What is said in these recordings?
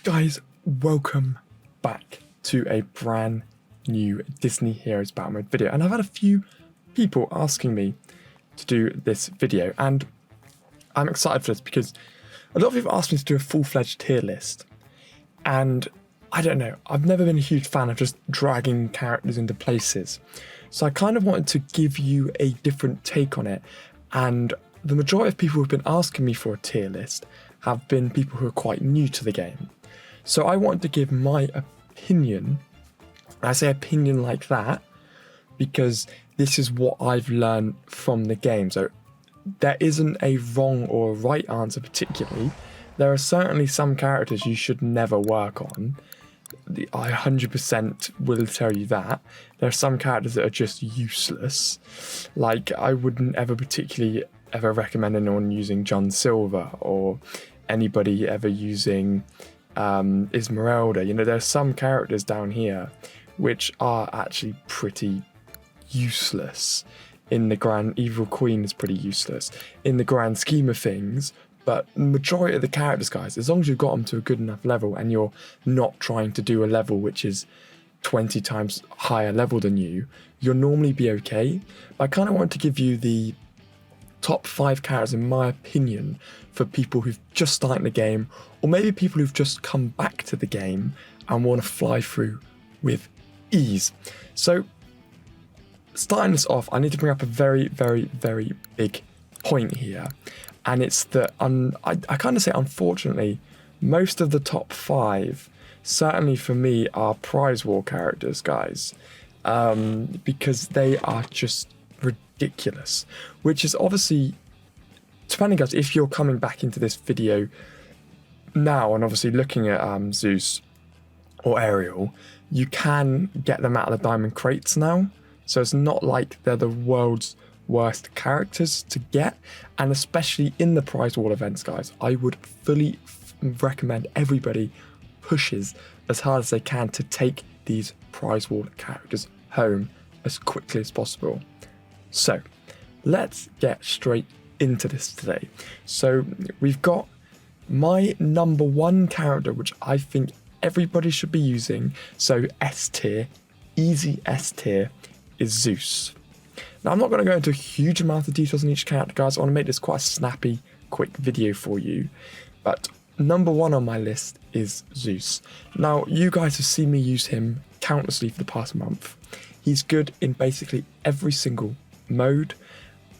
Guys, welcome back to a brand new Disney Heroes Battle Mode video. And I've had a few people asking me to do this video, and I'm excited for this because a lot of people asked me to do a full-fledged tier list. And I don't know, I've never been a huge fan of just dragging characters into places. So I kind of wanted to give you a different take on it. And the majority of people who've been asking me for a tier list have been people who are quite new to the game. So I wanted to give my opinion. I say opinion like that because this is what I've learned from the game. So there isn't a wrong or a right answer particularly. There are certainly some characters you should never work on. I 100% will tell you that. There are some characters that are just useless. Like, I wouldn't ever particularly ever recommend anyone using John Silver or anybody ever using Esmeralda. You know, there's some characters down here which are actually pretty useless. In the grand, Evil Queen is pretty useless in the grand scheme of things. But the majority of the characters, guys, as long as you've got them to a good enough level and you're not trying to do a level which is 20 times higher level than you, you'll normally be okay. But I kind of want to give you the top 5 characters, in my opinion, for people who've just started the game, or maybe people who've just come back to the game and want to fly through with ease. So, starting this off, I need to bring up a very, very, very big point here. And it's that, I kind of say unfortunately, most of the top 5, certainly for me, are prize war characters, guys. Because they are just ridiculous. Which is obviously, depending, guys, if you're coming back into this video now and obviously looking at Zeus or Ariel, you can get them out of the diamond crates now. So it's not like they're the world's worst characters to get, and especially in the prize wall events, guys, I would fully recommend everybody pushes as hard as they can to take these prize wall characters home as quickly as possible. So let's get straight into this today. So we've got my number 1 character, which I think everybody should be using. So S tier, easy S tier, is Zeus. Now, I'm not going to go into a huge amount of details on each character, guys. I want to make this quite a snappy, quick video for you. But number 1 on my list is Zeus. Now, you guys have seen me use him countlessly for the past month. He's good in basically every single mode.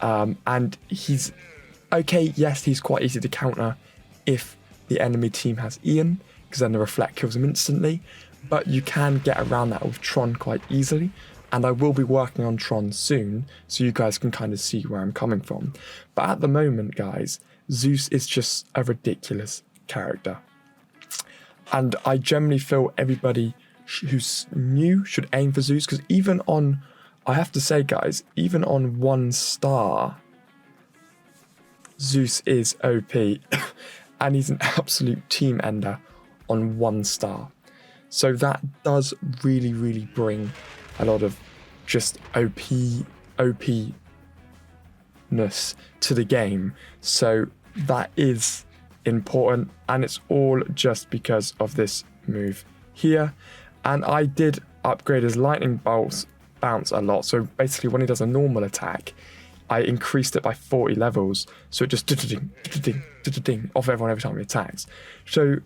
And he's okay, yes, he's quite easy to counter if the enemy team has Ian, because then the reflect kills him instantly. But you can get around that with Tron quite easily. And I will be working on Tron soon, so you guys can kind of see where I'm coming from. But at the moment, guys, Zeus is just a ridiculous character. And I generally feel everybody who's new should aim for Zeus, because even on, I have to say, guys, even on 1 star, Zeus is OP. And he's an absolute team ender on 1 star. So that does really, really bring a lot of just OPness to the game. So that is important, and it's all just because of this move here. And I did upgrade his lightning bounce a lot. So basically when he does a normal attack, I increased it by 40 levels. So it just ding off everyone every time he attacks. So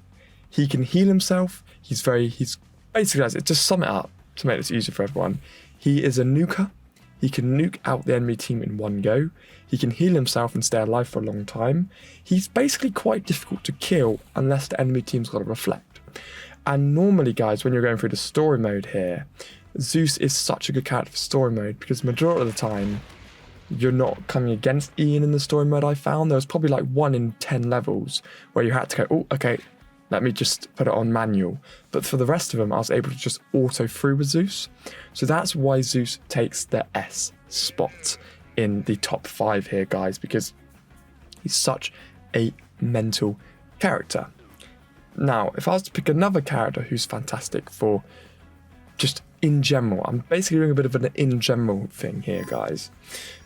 he can heal himself. He's basically, guys, just sum it up to make this easier for everyone. He is a nuker. He can nuke out the enemy team in 1 go. He can heal himself and stay alive for a long time. He's basically quite difficult to kill unless the enemy team's got a reflect. And normally, guys, when you're going through the story mode here, Zeus is such a good character for story mode because the majority of the time you're not coming against Ian in the story mode. I found there was probably like 1 in 10 levels where you had to go, oh, okay, let me just put it on manual. But for the rest of them, I was able to just auto through with Zeus. So that's why Zeus takes the S spot in the top 5 here, guys, because he's such a mental character. Now, if I was to pick another character who's fantastic for just in general, I'm basically doing a bit of an in general thing here, guys.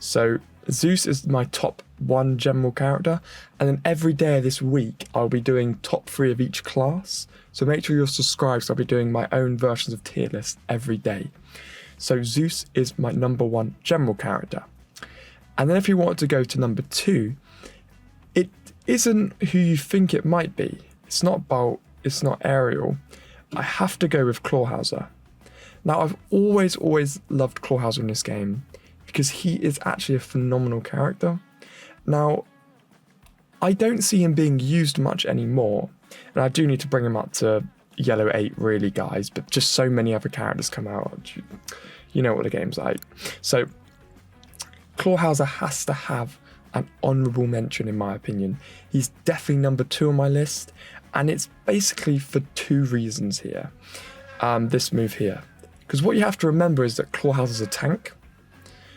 So Zeus is my top 1 general character, and then every day of this week I'll be doing top 3 of each class. So make sure you're subscribed, so I'll be doing my own versions of tier lists every day. So Zeus is my number 1 general character. And then if you want to go to number 2, it isn't who you think it might be. It's not Ariel. I have to go with Clawhauser. Now, I've always loved Clawhauser in this game because he is actually a phenomenal character. Now, I don't see him being used much anymore, and I do need to bring him up to Yellow 8 really, guys, but just so many other characters come out. You know what the game's like. So, Clawhauser has to have an honourable mention in my opinion. He's definitely number 2 on my list, and it's basically for 2 reasons here. This move here. Because what you have to remember is that Clawhauser's a tank.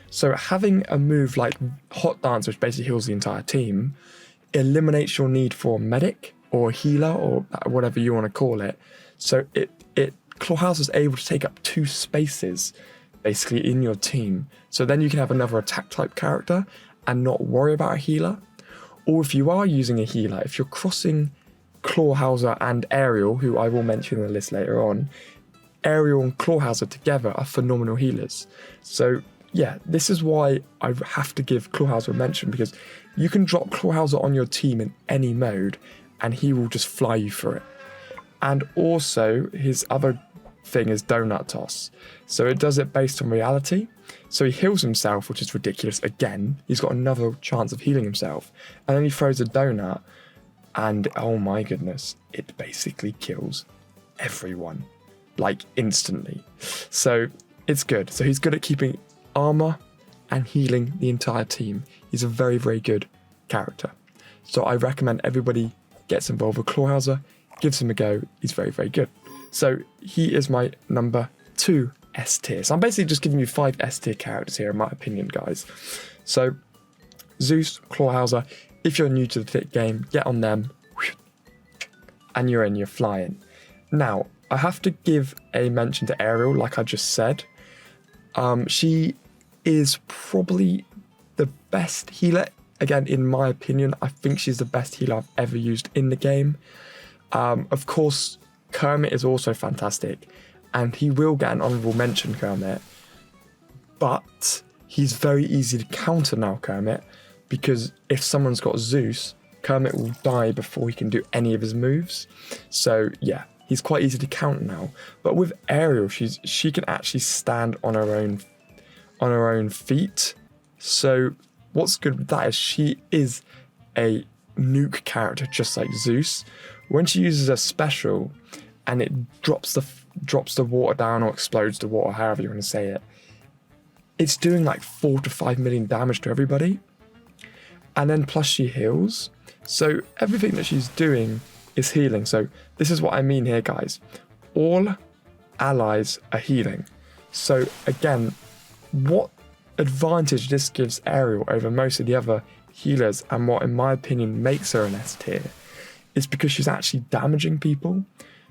So having a move like Hot Dance, which basically heals the entire team, eliminates your need for a medic or a healer or whatever you want to call it. So Clawhauser's able to take up 2 spaces basically in your team. So then you can have another attack type character and not worry about a healer. Or if you are using a healer, if you're crossing Clawhauser and Ariel, who I will mention in the list later on, Ariel and Clawhauser together are phenomenal healers. So yeah, this is why I have to give Clawhauser a mention, because you can drop Clawhauser on your team in any mode and he will just fly you through it. And also his other thing is Donut Toss. So it does it based on reality. So he heals himself, which is ridiculous. Again, he's got another chance of healing himself. And then he throws a donut and oh my goodness, it basically kills everyone. Like instantly. So it's good. So he's good at keeping armor and healing the entire team. He's a very, very good character. So I recommend everybody gets involved with Clawhauser, gives him a go. He's very, very good. So he is my number 2 S tier. So I'm basically just giving you 5 S tier characters here in my opinion, guys. So Zeus, Clawhauser, if you're new to the game, get on them and you're flying. Now, I have to give a mention to Ariel, like I just said. She is probably the best healer. Again, in my opinion, I think she's the best healer I've ever used in the game. Of course, Kermit is also fantastic, and he will get an honourable mention, Kermit. But he's very easy to counter now, Kermit, because if someone's got Zeus, Kermit will die before he can do any of his moves. So yeah. He's quite easy to counter now, but with Ariel, she can actually stand on her own feet. So what's good with that is she is a nuke character, just like Zeus. When she uses a special, and it drops the water down or explodes the water, however you want to say it, it's doing like 4 to 5 million damage to everybody, and then plus she heals. So everything that she's doing is healing. So this is what I mean here, guys. All allies are healing. So again, what advantage this gives Ariel over most of the other healers, and what in my opinion makes her an S tier, is because she's actually damaging people.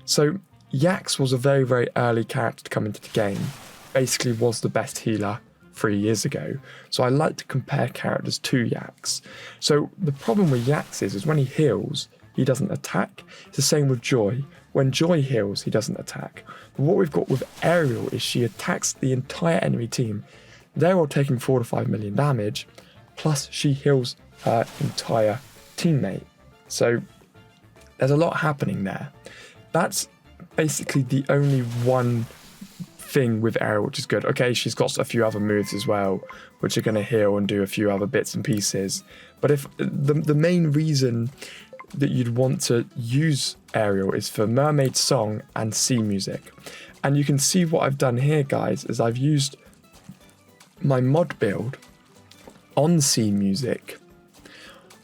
So Yax was a very, very early character to come into the game. Basically was the best healer 3 years ago. So I like to compare characters to Yax. So the problem with Yax is when he heals, he doesn't attack. It's the same with Joy. When Joy heals, he doesn't attack. But what we've got with Ariel is she attacks the entire enemy team. They're all taking 4 to 5 million damage, plus she heals her entire teammate. So there's a lot happening there. That's basically the only one thing with Ariel, which is good. Okay, she's got a few other moves as well, which are going to heal and do a few other bits and pieces. But if the main reason that you'd want to use Ariel is for Mermaid Song and Sea Music. And you can see what I've done here, guys, is I've used my mod build on Sea Music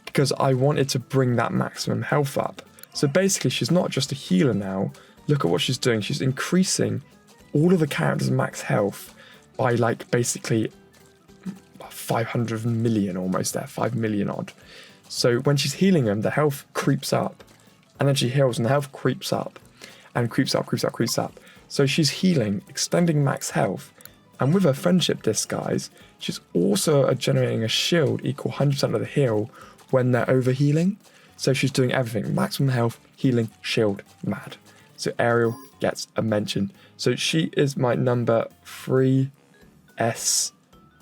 because I wanted to bring that maximum health up. So basically, she's not just a healer now. Look at what she's doing. She's increasing all of the characters' max health by like basically 500 million almost there, 5 million odd. So when she's healing them, the health creeps up, and then she heals and the health creeps up and creeps up. So she's healing, extending max health, And with her friendship disc, guys, she's also generating a shield equal 100% of the heal when they're overhealing. So she's doing everything. Maximum health, healing, shield, mad. So Ariel gets a mention. So she is my number 3 S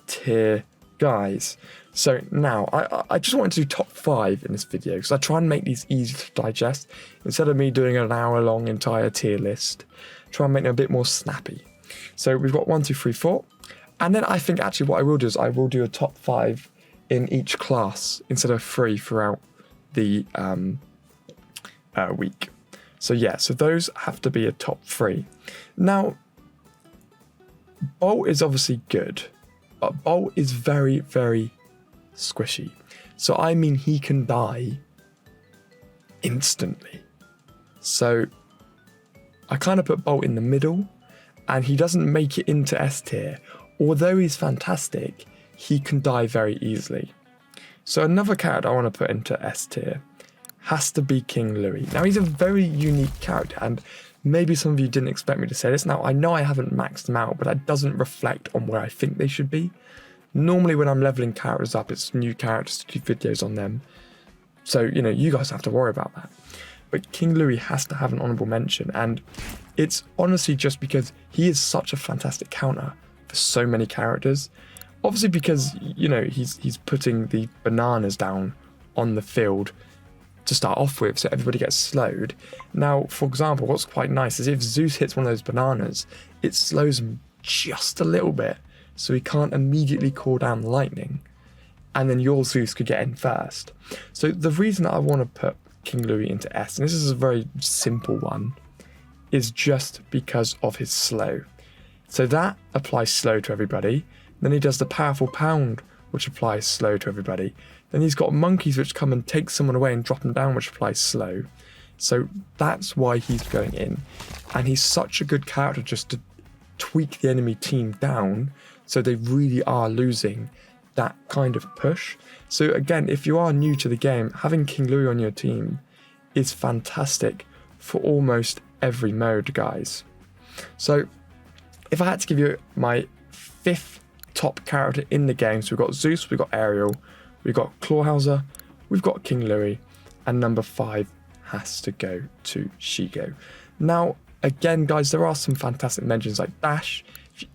tier, guys. So now, I just wanted to do top 5 in this video because I try and make these easy to digest. Instead of me doing an hour-long entire tier list, try and make them a bit more snappy. So we've got 1, 2, 3, 4. And then I think actually what I will do is I will do a top 5 in each class instead of 3 throughout the week. So yeah, so those have to be a top 3. Now, Bolt is obviously good, but Bolt is very, very squishy. So I mean he can die instantly. So I kind of put Bolt in the middle, and he doesn't make it into S tier. Although he's fantastic, he can die very easily. So another character I want to put into S tier has to be King Louie. Now he's a very unique character, and maybe some of you didn't expect me to say this. Now I know I haven't maxed them out, but that doesn't reflect on where I think they should be. Normally when I'm leveling characters up, it's new characters to do videos on them. So, you know, you guys have to worry about that. But King Louie has to have an honourable mention, and it's honestly just because he is such a fantastic counter for so many characters. Obviously because, you know, he's putting the bananas down on the field to start off with, so everybody gets slowed. Now, for example, what's quite nice is if Zeus hits one of those bananas, it slows him just a little bit, so he can't immediately call down lightning, and then your Zeus could get in first. So the reason that I want to put King Louie into S, and this is a very simple one, is just because of his slow. So that applies slow to everybody. Then he does the powerful pound, which applies slow to everybody. Then he's got monkeys which come and take someone away and drop them down, which applies slow. So that's why he's going in. And he's such a good character just to tweak the enemy team down so they really are losing that kind of push. So again, if you are new to the game, having King Louie on your team is fantastic for almost every mode, guys. So if I had to give you my 5th top character in the game, so we've got Zeus, we've got Ariel, we've got Clawhauser, we've got King Louie, and number 5 has to go to Shigo. Now, again, guys, there are some fantastic mentions like Dash.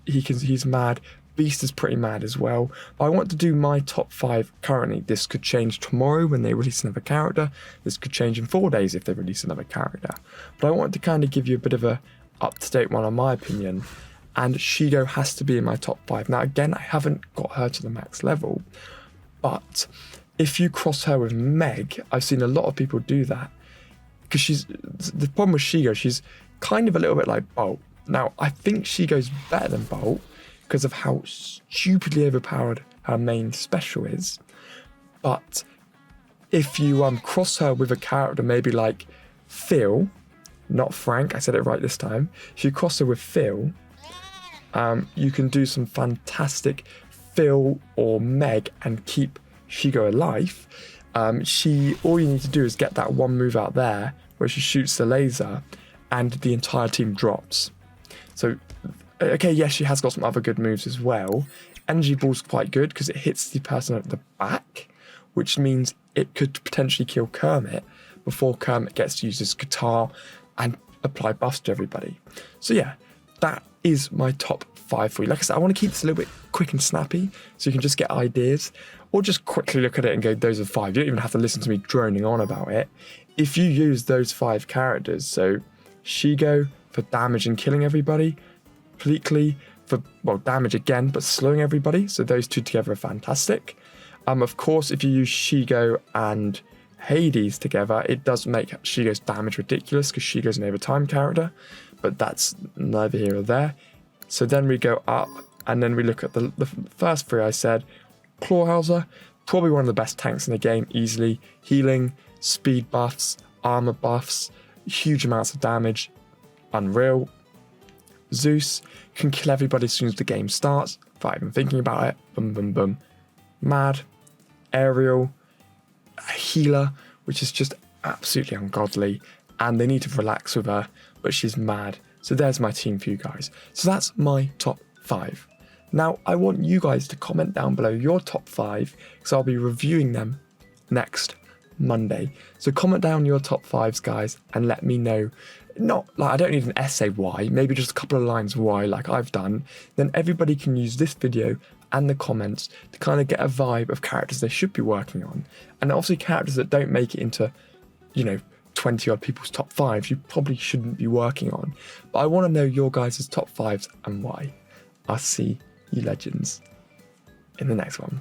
He's mad. Beast is pretty mad as well. But I want to do my top 5 currently. This could change tomorrow when they release another character. This could change in 4 days if they release another character. But I want to kind of give you a bit of a up-to-date one on my opinion. And Shigo has to be in my top 5. Now, again, I haven't got her to the max level. But if you cross her with Meg, I've seen a lot of people do that. Because the problem with Shigo, she's kind of a little bit like Bolt. Now, I think Shigo's better than Bolt because of how stupidly overpowered her main special is. But if you cross her with a character maybe like Phil, not Frank, I said it right this time. If you cross her with Phil, you can do some fantastic Phil or Meg and keep Shigo alive. All you need to do is get that one move out there where she shoots the laser and the entire team drops. So, okay, yes, she has got some other good moves as well. Energy Ball's quite good because it hits the person at the back, which means it could potentially kill Kermit before Kermit gets to use his guitar and apply buffs to everybody. So yeah, that is my top 5 for you. Like I said, I want to keep this a little bit quick and snappy so you can just get ideas, or just quickly look at it and go, those are 5. You don't even have to listen to me droning on about it. If you use those 5 characters, so Shigo for damage and killing everybody, Pleakley for, well, damage again, but slowing everybody, so those 2 together are fantastic. Of course, if you use Shigo and Hades together, it does make Shigo's damage ridiculous because Shigo's an overtime character, but that's neither here or there. So then we go up, and then we look at the first 3 I said. Clawhauser, probably one of the best tanks in the game, easily. Healing, speed buffs, armor buffs, huge amounts of damage, unreal. Zeus can kill everybody as soon as the game starts, without even thinking about it. Boom, boom, boom. Mad. Ariel, a healer, which is just absolutely ungodly, and they need to relax with her, but she's mad. So there's my team for you guys. So that's my top 5. Now, I want you guys to comment down below your top 5 because I'll be reviewing them next Monday. So comment down your top 5s, guys, and let me know. Not like I don't need an essay why, maybe just a couple of lines why, like I've done. Then everybody can use this video and the comments to kind of get a vibe of characters they should be working on, and also characters that don't make it into, 20 odd people's top 5s you probably shouldn't be working on. But I want to know your guys' top 5s and why. I'll see you legends in the next one.